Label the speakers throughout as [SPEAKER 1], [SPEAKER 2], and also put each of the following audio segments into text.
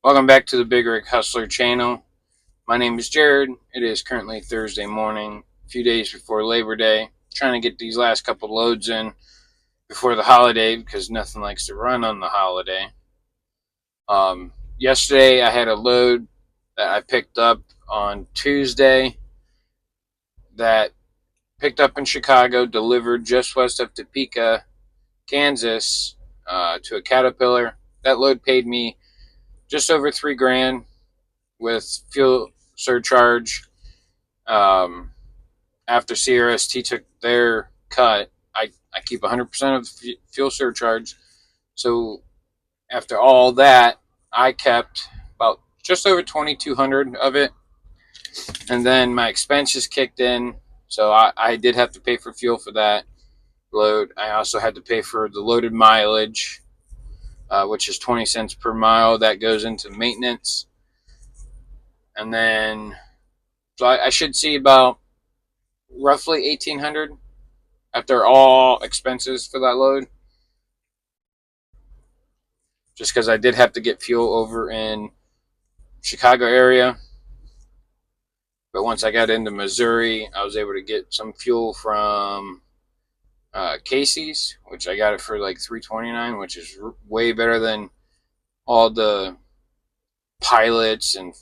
[SPEAKER 1] Welcome back to the Big Rig Hustler channel. My name is Jared. It is currently Thursday morning, a few days before Labor Day. Trying to get these last couple loads in before the holiday because nothing likes to run on the holiday. Yesterday I had a load that I picked up on Tuesday that picked up in Chicago, delivered just west of Topeka, Kansas, to a Caterpillar. That load paid me just over $3,000 with fuel surcharge. After CRST took their cut, I keep 100% of the fuel surcharge. So after all that, I kept about just over 2,200 of it. And then my expenses kicked in. So I did have to pay for fuel for that load. I also had to pay for the loaded mileage, which is 20 cents per mile. That goes into maintenance. And then, so I should see about roughly 1,800 after all expenses for that load. Just because I did have to get fuel over in Chicago area. But once I got into Missouri, I was able to get some fuel from Casey's, which I got it for like $3.29, which is way better than all the Pilots and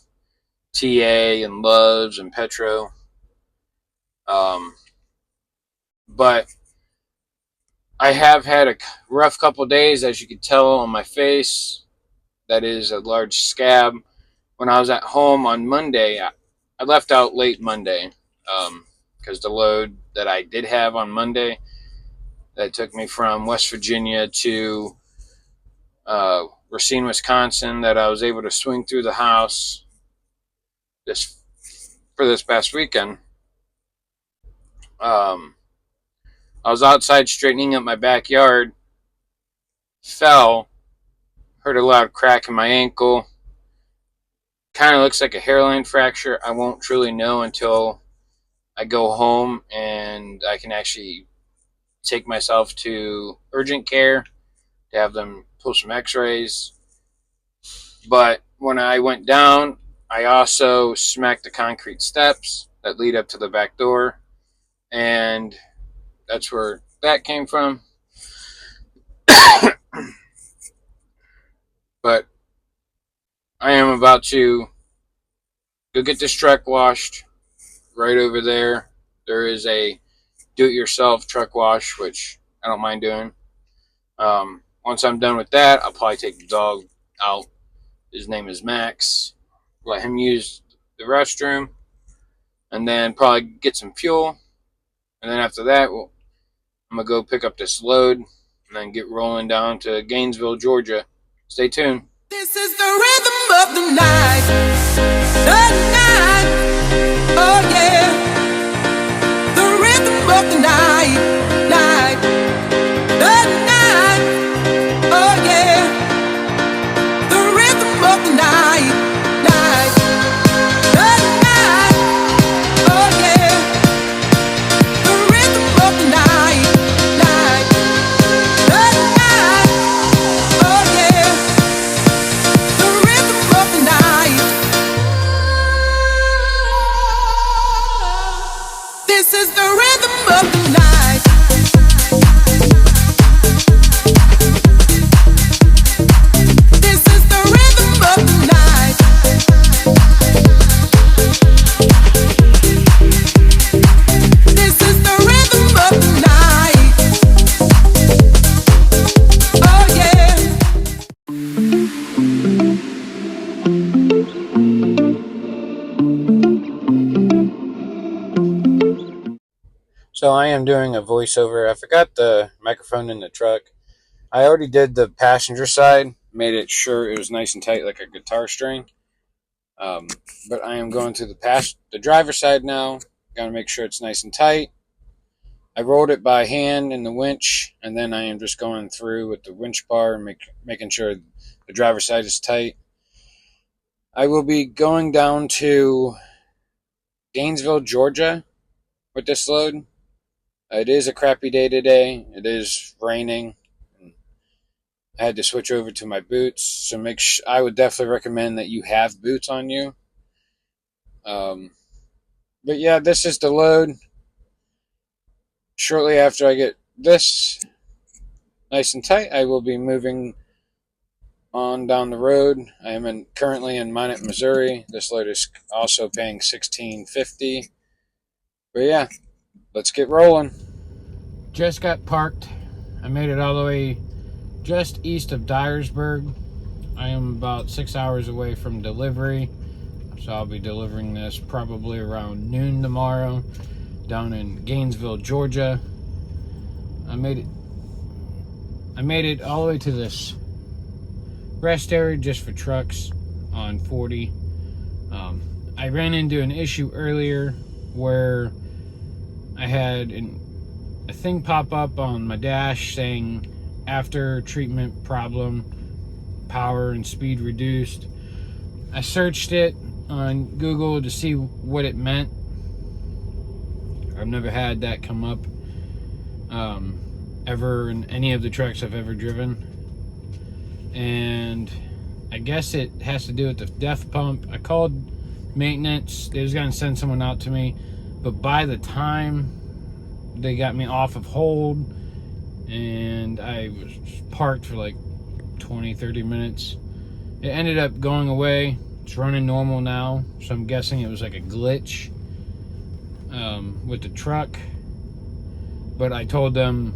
[SPEAKER 1] TA and Loves and Petro. But I have had a rough couple days, as you can tell on my face. That is a large scab. When I was at home on Monday, I left out late Monday because the load that I did have on Monday that took me from West Virginia to Racine, Wisconsin, that I was able to swing through the house for this past weekend. I was outside straightening up my backyard, fell, heard a loud crack in my ankle. Kind of looks like a hairline fracture. I won't truly know until I go home and I can actually take myself to urgent care to have them pull some x-rays. But when I went down, I also smacked the concrete steps that lead up to the back door, and that's where that came from. But I am about to go get this truck washed. Right over there, there is a do-it-yourself truck wash, which I don't mind doing. Once I'm done with that, I'll probably take the dog out. His name is Max. Let him use the restroom, and then probably get some fuel. And then after that, I'm going to go pick up this load and then get rolling down to Gainesville, Georgia. Stay tuned.
[SPEAKER 2] This is the rhythm of the night. The night. Oh yeah. The rhythm of the night. Night. The night. Oh yeah. The rhythm of the night. Night. The night. Oh yeah. The rhythm of the night. Night. The night. Oh yeah. The rhythm of the night. This is the rhythm of the night. This is the rhythm of the night. This is the rhythm of the night. Oh yeah.
[SPEAKER 1] So I am doing a voiceover. I forgot the microphone in the truck. I already did the passenger side, made it sure it was nice and tight like a guitar string. But I am going to the driver's side now. Gotta make sure it's nice and tight. I rolled it by hand in the winch, and then I am just going through with the winch bar and making sure the driver's side is tight. I will be going down to Gainesville, Georgia with this load. It is a crappy day today. It is raining. I had to switch over to my boots. So I would definitely recommend that you have boots on you. Um, but yeah, this is the load. Shortly after I get this nice and tight, I will be moving on down the road. I am currently in Monett, Missouri. This load is also paying $16.50. But yeah, let's get rolling. Just got parked. I made it all the way just east of Dyersburg. I am about 6 hours away from delivery, so I'll be delivering this probably around noon tomorrow down in Gainesville, Georgia. I made it all the way to this rest area just for trucks on 40. I ran into an issue earlier where I had a thing pop up on my dash saying after treatment problem, power and speed reduced. I searched it on Google to see what it meant. I've never had that come up ever in any of the trucks I've ever driven. And I guess it has to do with the DEF pump. I called maintenance. They was going to send someone out to me. But by the time they got me off of hold and I was parked for like 20-30 minutes, it ended up going away. It's running normal now, so I'm guessing it was like a glitch with the truck. But I told them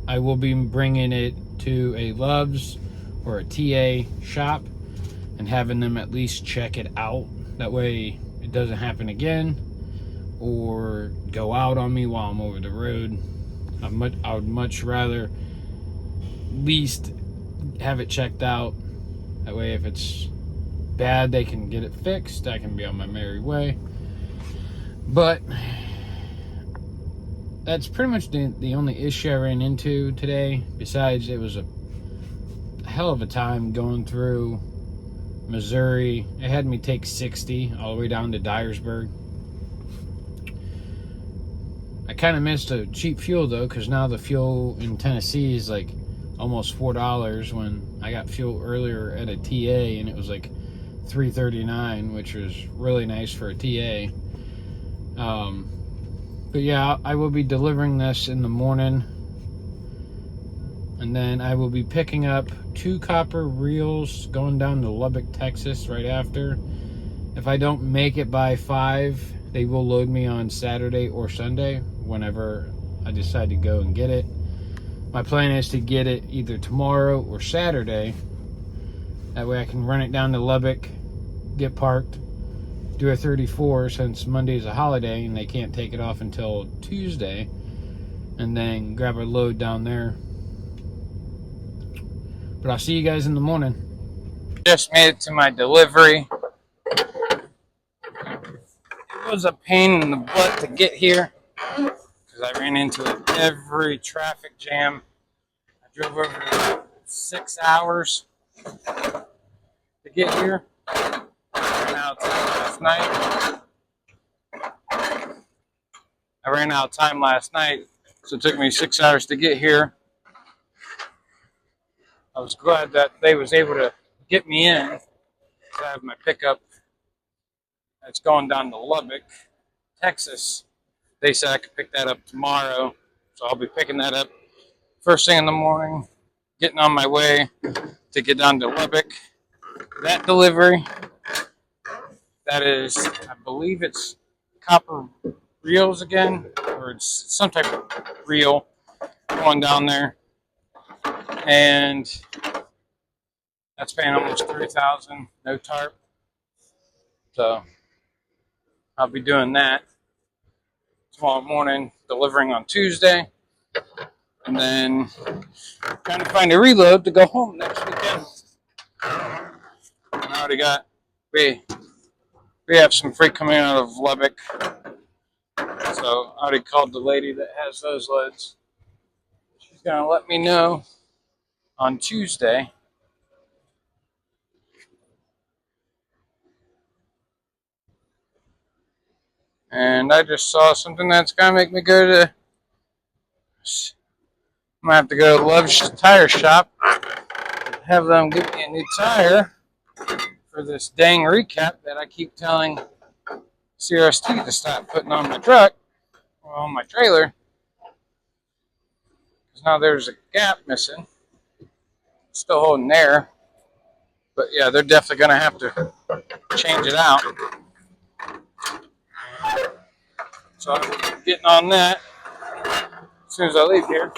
[SPEAKER 1] I will be bringing it to a Love's or a TA shop and having them at least check it out. That way it doesn't happen again or go out on me while I'm over the road. I would much rather at least have it checked out. That way if it's bad, they can get it fixed. I can be on my merry way. But that's pretty much the only issue I ran into today. Besides, it was a hell of a time going through Missouri. It had me take 60 all the way down to Dyersburg. I kind of missed a cheap fuel though, because now the fuel in Tennessee is like almost $4 when I got fuel earlier at a TA and it was like $3.39, which was really nice for a TA. But yeah, I will be delivering this in the morning, and then I will be picking up 2 copper reels going down to Lubbock, Texas right after. If I don't make it by 5, they will load me on Saturday or Sunday whenever I decide to go and get it. My plan is to get it either tomorrow or Saturday. That way I can run it down to Lubbock, get parked, do a 34 since Monday's a holiday and they can't take it off until Tuesday, and then grab a load down there. But I'll see you guys in the morning. Just made it to my delivery. It was a pain in the butt to get here because I ran into every traffic jam. I drove over 6 hours to get here. I ran out of time last night, so it took me 6 hours to get here. I was glad that they was able to get me in. I have my pickup that's going down to Lubbock, Texas. They said I could pick that up tomorrow, so I'll be picking that up first thing in the morning, getting on my way to get down to Lubbock. That delivery, that is, I believe it's copper reels again, or it's some type of reel going down there, and that's paying almost $3,000, no tarp. So I'll be doing that tomorrow morning, delivering on Tuesday, and then trying to find a reload to go home next weekend. I already got we have some freight coming out of Lubbock, so I already called the lady that has those loads. She's gonna let me know on Tuesday. And I just saw something that's gonna make me go to. I'm gonna have to go to Love's tire shop have them give me a new tire for this dang recap that I keep telling CRST to stop putting on my truck or on my trailer. Because now there's a gap missing. It's still holding there. But yeah, they're definitely going to have to change it out. So I'm getting on that as soon as I leave here.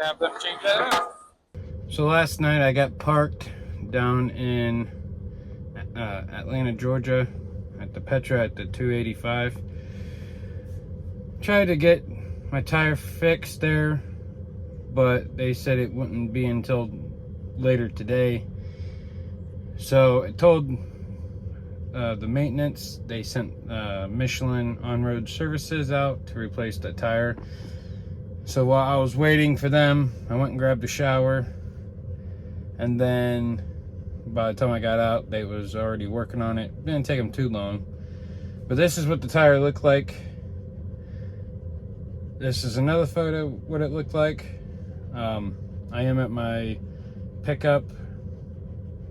[SPEAKER 1] Have them change that out. So last night I got parked down in Atlanta, Georgia at the Petra at the 285. Tried to get my tire fixed there, but they said it wouldn't be until later today. So I told the maintenance, they sent Michelin on-road services out to replace the tire. So while I was waiting for them, I went and grabbed a shower, and then by the time I got out, they was already working on it. Didn't take them too long. But this is what the tire looked like. This is another photo of what it looked like. I am at my pickup.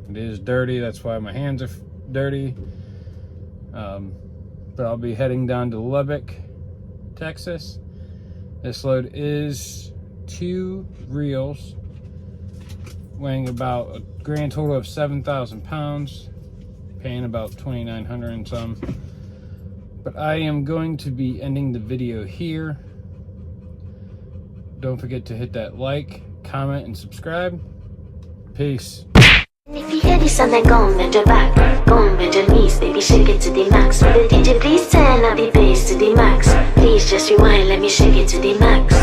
[SPEAKER 1] It is dirty, that's why my hands are dirty. But I'll be heading down to Lubbock, Texas. This load is 2 reels, weighing about a grand total of 7,000 pounds, paying about $2,900 and some. But I am going to be ending the video here. Don't forget to hit that like, comment, and subscribe. Peace.
[SPEAKER 3] If you hear this song, then go on bend your back, go on bend your knees, baby, shake it to the max. Will the DJ please turn up the bass to the max? Please just rewind, let me shake it to the max.